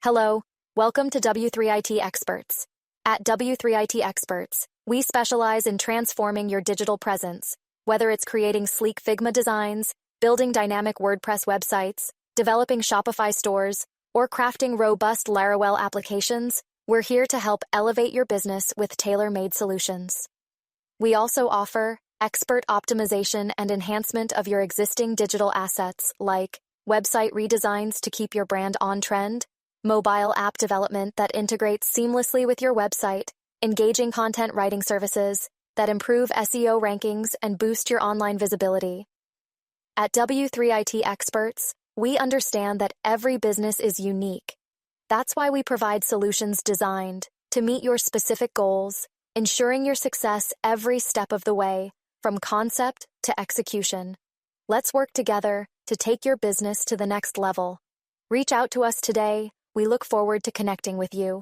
Hello, welcome to W3ITExperts. At W3ITExperts, we specialize in transforming your digital presence, whether it's creating sleek Figma designs, building dynamic WordPress websites, developing Shopify stores, or crafting robust Laravel applications. We're here to help elevate your business with tailor-made solutions. We also offer expert optimization and enhancement of your existing digital assets like website redesigns to keep your brand on trend, mobile app development that integrates seamlessly with your website, engaging content writing services that improve SEO rankings and boost your online visibility. At W3ITExperts, we understand that every business is unique. That's why we provide solutions designed to meet your specific goals, ensuring your success every step of the way, from concept to execution. Let's work together to take your business to the next level. Reach out to us today. We look forward to connecting with you.